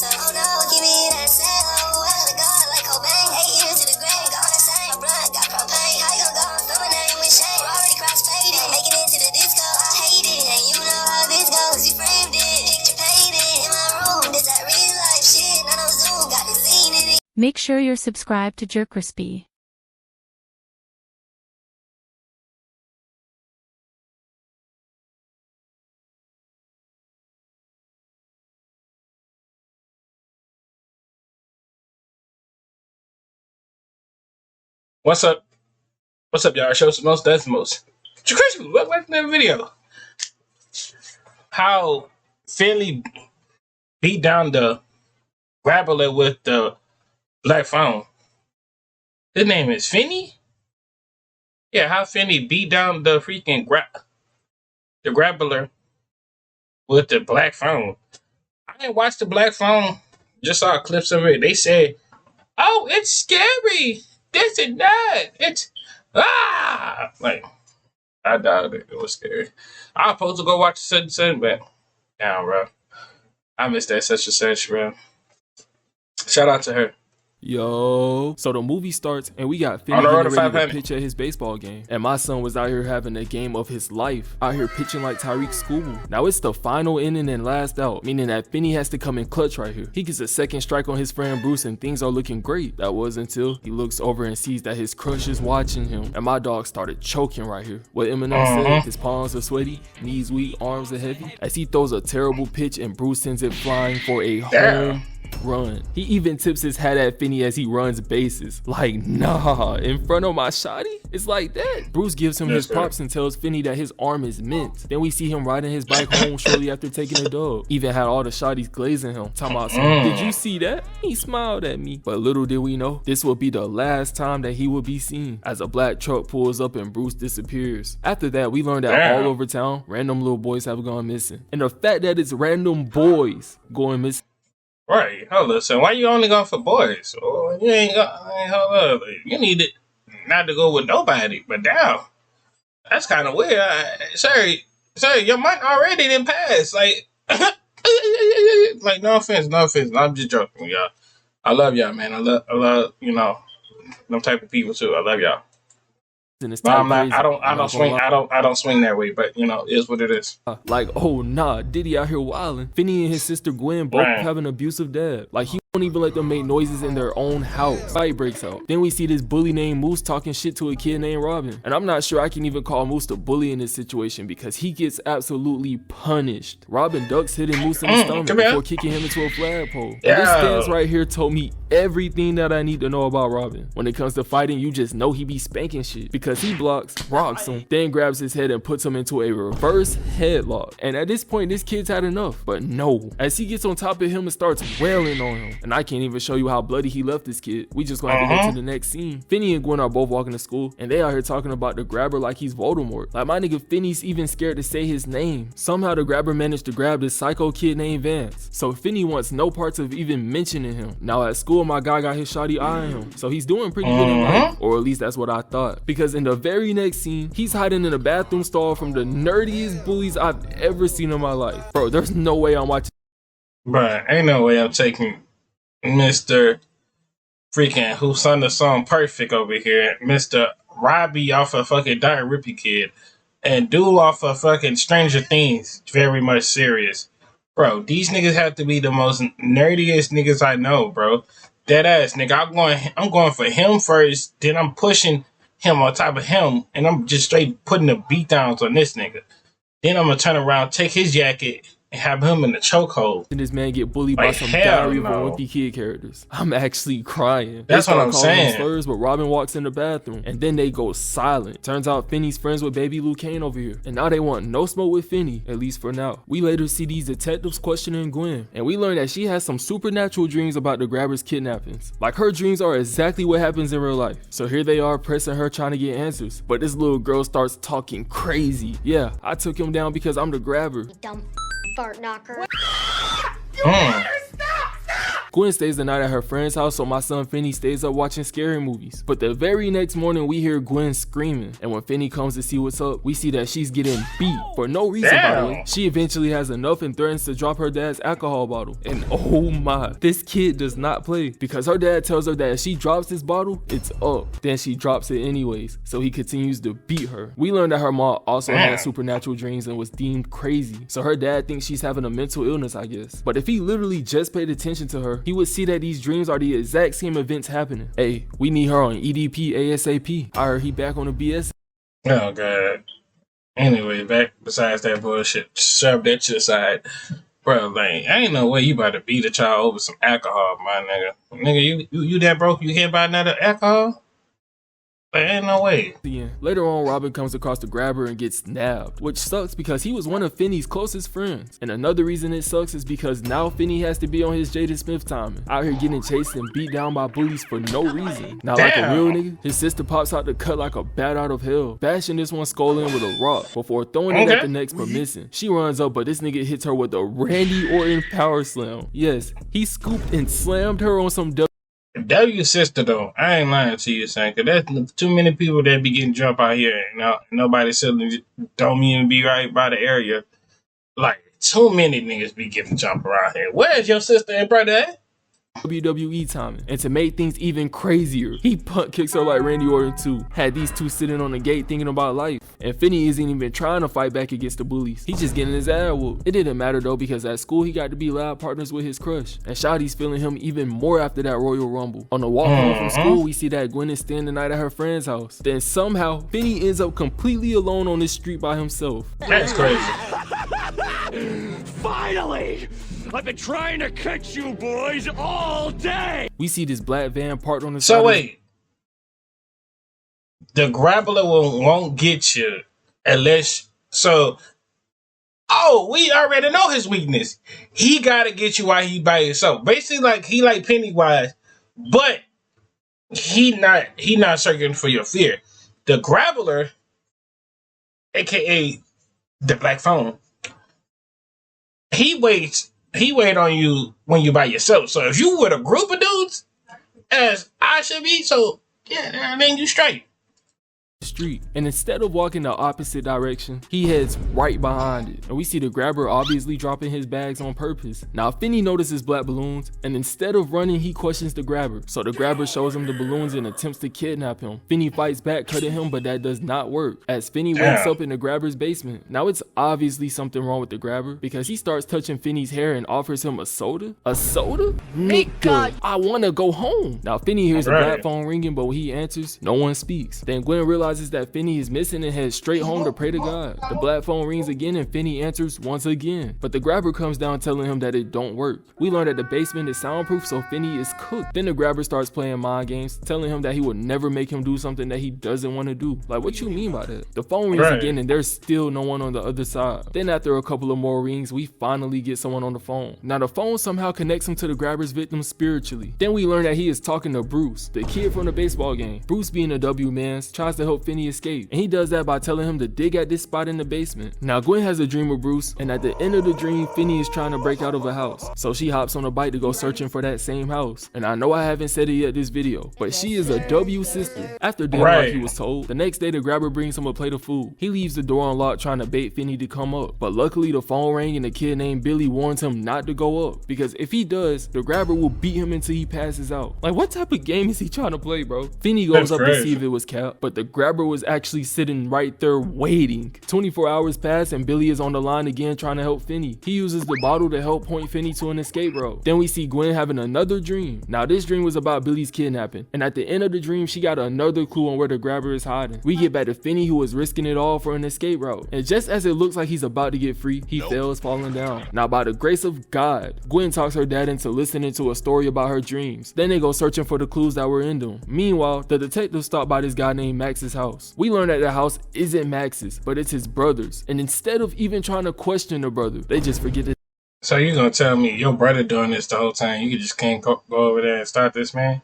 myself. Oh no, give me that cell. Oh, I gotta go like Cobain. 8 years to the grave, gone insane. My blood got propane. How you gon' go and throw my name with shame? Already cross-faded, making it to the disco. I hate it, and you know how this goes. You framed it, picture painted in my room. This that real life shit, none of Zoom, got the scene in it. Make sure you're subscribed to JerCrispy. What's up? What's up, y'all? Show some most decimals. JerCrispy, what's that video? How Finley beat down the GRABBER with the black phone. His name is Finney? Yeah, how Finley beat down the freaking GRABBER with the black phone. I didn't watch the black phone, just saw clips of it. They said, oh, it's scary. This and that. It's like I doubt it. It was scary. I was supposed to go watch the Sun, but damn, bro. I missed that such and such, bro. Shout out to her. Yo, so the movie starts and we got Finny getting ready to pitch at his baseball game, and my son was out here having a game of his life, out here pitching like Tyreek School. Now it's the final inning and last out, meaning that Finny has to come in clutch right here. He gets a second strike on his friend Bruce and things are looking great. That was until he looks over and sees that his crush is watching him, and my dog started choking right here. What Eminem said, his palms are sweaty, knees weak, arms are heavy, as he throws a terrible pitch and Bruce sends it flying for a home run. He even tips his hat at Finny as he runs bases. Like, nah, in front of my shawty? It's like that. Bruce gives him his props and tells Finny that his arm is mint. Then we see him riding his bike home shortly after taking a dub. Even had all the shawties glazing him. Talking about something, did you see that? He smiled at me. But little did we know, this would be the last time that he would be seen, as a black truck pulls up and Bruce disappears. After that, we learned that all over town, random little boys have gone missing. And the fact that it's random boys going missing. Right, hold up. So why you only going for boys? Oh, you ain't got. Hold up. You need it not to go with nobody. But damn, that's kind of weird. Sorry, your mic already didn't pass. Like, like no offense. I'm just joking, y'all. I love y'all, man. I love them type of people too. I love y'all. But I'm not. I don't swing that way. But it is what it is. Like, oh nah, Diddy out here wildin'. Finny and his sister Gwen both have an abusive dad. Like, he won't even let them make noises in their own house. Fight breaks out. Then we see this bully named Moose talking shit to a kid named Robin. And I'm not sure I can even call Moose the bully in this situation because he gets absolutely punished. Robin ducks hitting Moose in the stomach before kicking him into a flagpole. Yeah. This stance right here told me everything that I need to know about Robin. When it comes to fighting, you just know he be spanking shit because he blocks, rocks him, then grabs his head and puts him into a reverse headlock. And at this point, this kid's had enough. But no, as he gets on top of him and starts wailing on him. And I can't even show you how bloody he left this kid. We just gonna have to go to the next scene. Finny and Gwen are both walking to school, and they out here talking about the GRABBER like he's Voldemort. Like, my nigga Finny's even scared to say his name. Somehow the GRABBER managed to grab this psycho kid named Vance. So Finny wants no parts of even mentioning him. Now at school, my guy got his shawty eyeing him. So he's doing pretty good in life, or at least that's what I thought. Because in the very next scene, he's hiding in a bathroom stall from the nerdiest bullies I've ever seen in my life. Bro, there's no way I'm watching. Bruh, ain't no way I'm taking Mr. freaking who sung the song Perfect over here, Mr. Robbie off of fucking Diet Rippy Kid, and Dude off of fucking Stranger Things, very much serious. Bro, these niggas have to be the most nerdiest niggas I know, bro. Dead ass, nigga. I'm going for him first, then I'm pushing him on top of him, and I'm just straight putting the beat downs on this nigga. Then I'm gonna turn around, take his jacket, and have him in the chokehold. And this man get bullied by some Diary of a Wimpy Kid characters. I'm actually crying. That's what I'm saying. Slurs, but Robin walks in the bathroom, and then they go silent. Turns out Finny's friends with baby Lou Kane over here, and now they want no smoke with Finny, at least for now. We later see these detectives questioning Gwen, and we learn that she has some supernatural dreams about the GRABBER's kidnappings. Like, her dreams are exactly what happens in real life. So here they are pressing her trying to get answers, but this little girl starts talking crazy. Yeah, I took him down because I'm the GRABBER. Dumb fart knocker. Gwen stays the night at her friend's house, so my son Finney stays up watching scary movies. But the very next morning, we hear Gwen screaming, and when Finney comes to see what's up, we see that she's getting beat for no reason, by the way. She eventually has enough and threatens to drop her dad's alcohol bottle. And oh my, this kid does not play, because her dad tells her that if she drops this bottle, it's up. Then she drops it anyways, so he continues to beat her. We learned that her mom also had supernatural dreams and was deemed crazy, so her dad thinks she's having a mental illness, I guess. But if he literally just paid attention to her, he would see that these dreams are the exact same events happening. Hey, we need her on EDP ASAP. I heard he back on the BS. Oh god. Anyway, back besides that bullshit, shove that shit aside. Bro, like, ain't no way you about to beat a child over some alcohol, my nigga. Nigga, you that broke, you can't buy another alcohol? There ain't no way. Later on, Robin comes across the grabber and gets nabbed, which sucks because he was one of Finney's closest friends. And another reason it sucks is because now Finney has to be on his Jaden Smith timing, out here getting chased and beat down by bullies for no reason. Now, like a real nigga, his sister pops out the cut like a bat out of hell, bashing this one skull in with a rock before throwing it at the next for missing. She runs up, but this nigga hits her with a Randy Orton power slam. Yes, he scooped and slammed her on some W sister though, I ain't lying to you, son, cause there's too many people that be getting jumped out here, and nobody suddenly don't even be right by the area. Like, too many niggas be getting jumped around here. Where's your sister and brother at? WWE timing. And to make things even crazier, he punt kicks her like Randy Orton too. Had these two sitting on the gate thinking about life. And Finney isn't even trying to fight back against the bullies. He's just getting his ass whooped. It didn't matter though, because at school he got to be loud partners with his crush. And Shawty's feeling him even more after that Royal Rumble. On the walk home from school, we see that Gwen is staying the night at her friend's house. Then somehow, Finney ends up completely alone on this street by himself. That's crazy. Finally! I've been trying to catch you boys all day! We see this black van parked on the side. So wait. The grappler won't get you unless... So... Oh, we already know his weakness. He gotta get you while he by himself. Basically, like, he like Pennywise, but he not searching for your fear. The grappler, aka the black phone, he wait on you when you by yourself. So if you with a group of dudes, as I should be, so yeah, then you straight. Street, and instead of walking the opposite direction, he heads right behind it, and we see the grabber obviously dropping his bags on purpose. Now Finney notices black balloons, and instead of running, he questions the grabber. So the grabber shows him the balloons and attempts to kidnap him. Finney fights back, cutting him, but that does not work, as Finney wakes up in the grabber's basement. Now it's obviously something wrong with the grabber, because he starts touching Finney's hair and offers him a soda. A soda? Nigga, I wanna go home. Now Finney hears the black phone ringing, but when he answers, no one speaks. Then Gwen realizes that Finney is missing and heads straight home to pray to God. The black phone rings again and Finney answers once again, but the grabber comes down telling him that it don't work. We learn that the basement is soundproof, so Finney is cooked. Then the grabber starts playing mind games, telling him that he will never make him do something that he doesn't want to do. Like, what you mean by that? The phone rings again and there's still no one on the other side. Then after a couple of more rings, we finally get someone on the phone. Now the phone somehow connects him to the grabber's victim spiritually. Then we learn that he is talking to Bruce, the kid from the baseball game. Bruce, being a W man, tries to help Finney escape, and he does that by telling him to dig at this spot in the basement. Now Gwen has a dream of Bruce, and at the end of the dream, Finney is trying to break out of a house, so she hops on a bike to go searching for that same house. And I know I haven't said it yet this video, but she is a W sister. After doing like he was told, the next day the grabber brings him a plate of food. He leaves the door unlocked trying to bait Finney to come up, but luckily the phone rang and a kid named Billy warns him not to go up, because if he does, the grabber will beat him until he passes out. Like, what type of game is he trying to play, bro? Finney goes up to see if it was Cap, but the grabber was actually sitting right there waiting. 24 hours pass and Billy is on the line again trying to help Finney. He uses the bottle to help point Finney to an escape route. Then we see Gwen having another dream. Now this dream was about Billy's kidnapping, and at the end of the dream she got another clue on where the grabber is hiding. We get back to Finney, who is risking it all for an escape route, and just as it looks like he's about to get free, he fails, falling down. Now by the grace of God, Gwen talks her dad into listening to a story about her dreams. Then they go searching for the clues that were in them. Meanwhile, the detectives stop by this guy named Max's house. We learn that the house isn't Max's, but it's his brother's, and instead of even trying to question the brother, they just forget it. So you gonna tell me your brother doing this the whole time? You just can't go over there and stop this, man?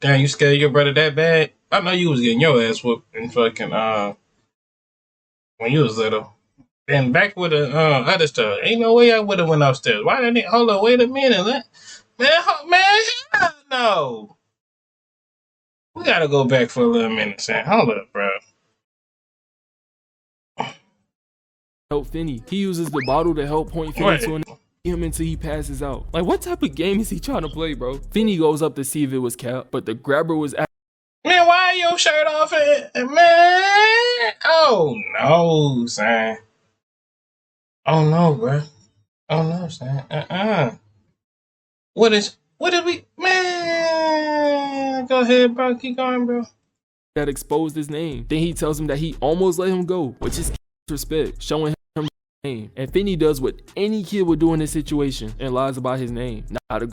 Damn, you scared your brother that bad? I know you was getting your ass whooped in fucking when you was little. And back with the other stuff, ain't no way I would have went upstairs. Why didn't it? Hold on, wait a minute. Man, hell no. We gotta go back for a little minute, Sam. Hold up, bro. Help Finney. He uses the bottle to help point Finney to him until he passes out. Like, what type of game is he trying to play, bro? Finney goes up to see if it was Cap, but the grabber was Man, why your shirt off? Man, oh no, son. Oh no, bro. Oh no, son. What did we, man? Go ahead, bro. Keep going, bro. that exposed his name. Then he tells him that he almost let him go, which is respect, showing him his name. And Finney does what any kid would do in this situation and lies about his name. Now the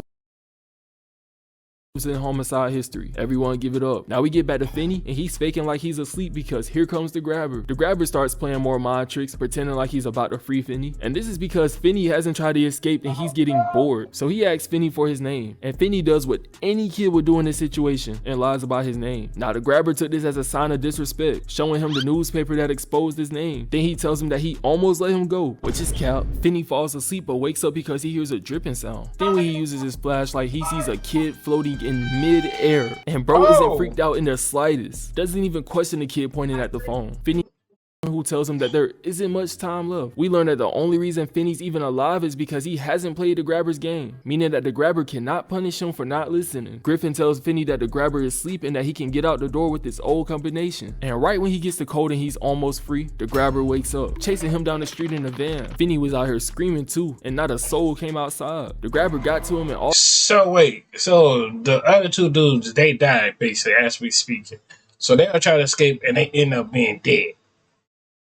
in homicide history. Everyone give it up. Now we get back to Finney and he's faking like he's asleep because here comes the grabber. The grabber starts playing more mind tricks, pretending like he's about to free Finney. And this is because Finney hasn't tried to escape and he's getting bored. So he asks Finney for his name. And Finney does what any kid would do in this situation and lies about his name. Now the grabber took this as a sign of disrespect, showing him the newspaper that exposed his name. Then he tells him that he almost let him go, which is cap. Finney falls asleep but wakes up because he hears a dripping sound. Then when he uses his flashlight, he sees a kid floating in mid-air, and bro isn't freaked out in the slightest. Doesn't even question the kid pointing at the phone. Finney who tells him that there isn't much time left. We learn that the only reason Finney's even alive is because he hasn't played the grabber's game, meaning that the grabber cannot punish him for not listening. Griffin tells Finney that the grabber is asleep and that he can get out the door with this old combination. And right when he gets the code and he's almost free, the grabber wakes up, chasing him down the street in a van. Finney was out here screaming too, and not a soul came outside. The grabber got to him and all. So wait, so the other two dudes, they died basically as we speaking. So they are trying to escape and they end up being dead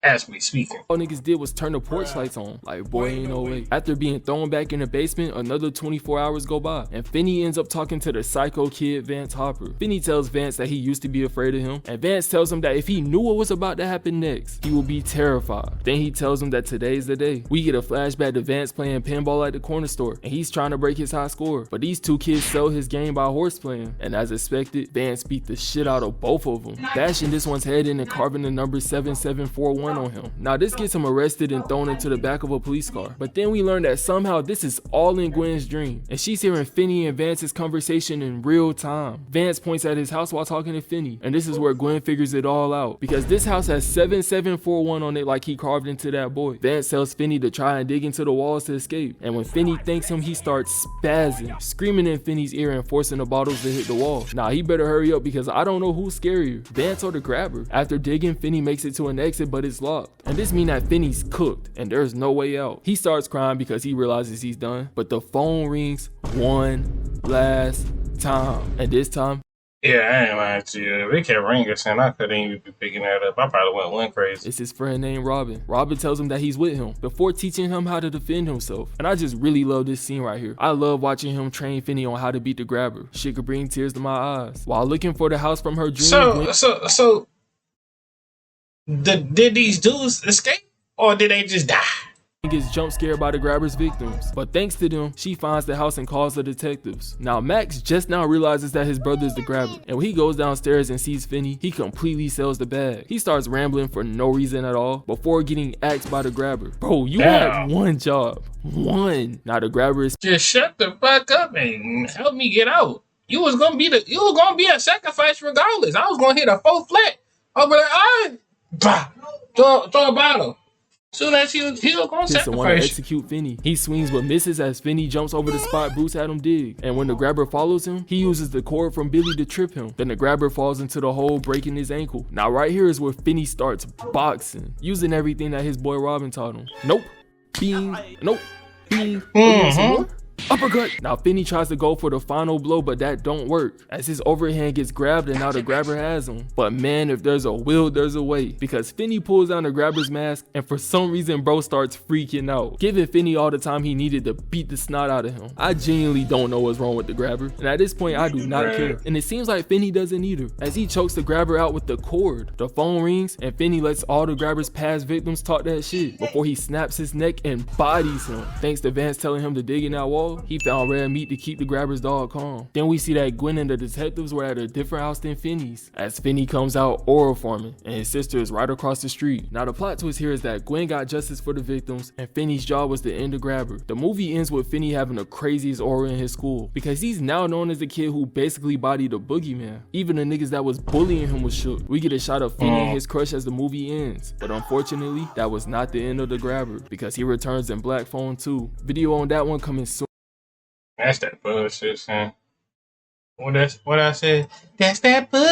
as we speaking. All niggas did was turn the porch lights on. Like, boy, ain't no way. After being thrown back in the basement, another 24 hours go by, and Finney ends up talking to the psycho kid Vance Hopper. Finney tells Vance that he used to be afraid of him, and Vance tells him that if he knew what was about to happen next, he will be terrified. Then he tells him that today's the day. We get a flashback to Vance playing pinball at the corner store, and he's trying to break his high score, but these two kids sell his game by horse playing, and as expected, Vance beat the shit out of both of them, bashing this one's head in and carving the number 7741 on him. Now this gets him arrested and thrown into the back of a police car, but then we learn that somehow this is all in Gwen's dream, and she's hearing Finney and Vance's conversation in real time. Vance points at his house while talking to Finney, and this is where Gwen figures it all out, because this house has 7741 on it like he carved into that boy. Vance tells Finney to try and dig into the walls to escape, and when Finney thanks him, he starts spazzing, screaming in Finney's ear and forcing the bottles to hit the wall. Now he better hurry up because I don't know who's scarier, Vance or the grabber. After digging, Finney makes it to an exit, but it's locked. And this means that Finney's cooked and there's no way out. He starts crying because he realizes he's done, but the phone rings one last time, and this time, yeah, I ain't lying to you. If it kept ringing and I couldn't even be picking that up, I probably went crazy. it's his friend named Robin. Robin tells him that he's with him before teaching him how to defend himself. And I just really love this scene right here. I love watching him train Finney on how to beat the grabber. Shit could bring tears to my eyes. While looking for the house from her dream. So did these dudes escape or did they just die? Gets jump scared by the grabber's victims, but thanks to them, she finds the house and calls the detectives. Now Max just now realizes that his brother is the grabber, and when he goes downstairs and sees Finney, he completely sells the bag. He starts rambling for no reason at all before getting axed by the grabber. Bro, you had one job. One. Now the grabber is just shut the fuck up and help me get out. You was gonna be a sacrifice regardless. I was gonna hit a 4 flat over there. Throw a bottle. Soon as he was gonna sacrifice. To execute Finney. He swings but misses as Finney jumps over the spot Bruce had him dig. And when the grabber follows him, he uses the cord from Billy to trip him. Then the grabber falls into the hole, breaking his ankle. Now right here is where Finney starts boxing, using everything that his boy Robin taught him. Nope. Bing. Nope. Bing. Uppercut. Now Finney tries to go for the final blow, but that don't work as his overhand gets grabbed and now the grabber has him. But man, if there's a will, there's a way, because Finney pulls down the grabber's mask and for some reason bro starts freaking out, giving Finney all the time he needed to beat the snot out of him. I genuinely don't know what's wrong with the grabber, and at this point I do not care, and it seems like Finney doesn't either as he chokes the grabber out with the cord. The phone rings and Finney lets all the grabber's past victims talk that shit before he snaps his neck and bodies him, thanks to Vance telling him to dig in that wall. He found red meat to keep the grabber's dog calm. Then we see that Gwen and the detectives were at a different house than Finney's, as Finney comes out oral farming and his sister is right across the street. Now the plot twist here is that Gwen got justice for the victims and Finney's job was to end the grabber. The movie ends with Finney having the craziest aura in his school because he's now known as the kid who basically bodied the boogeyman. Even the niggas that was bullying him was shook. We get a shot of Finney and his crush as the movie ends, but unfortunately that was not the end of the grabber because he returns in Black Phone 2. Video on that one coming soon. That's that bullshit, son. What I said? That's that bull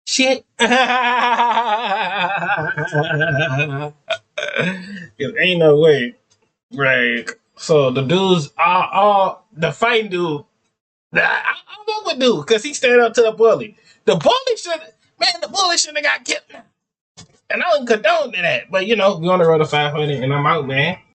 shit. Ain't no way. Right. So the dudes are the fighting dude. I fuck with dude because he stand up to the bully. The bully shouldn't have got killed. And I don't condone that. But you know, we on the road to 500 and I'm out, man.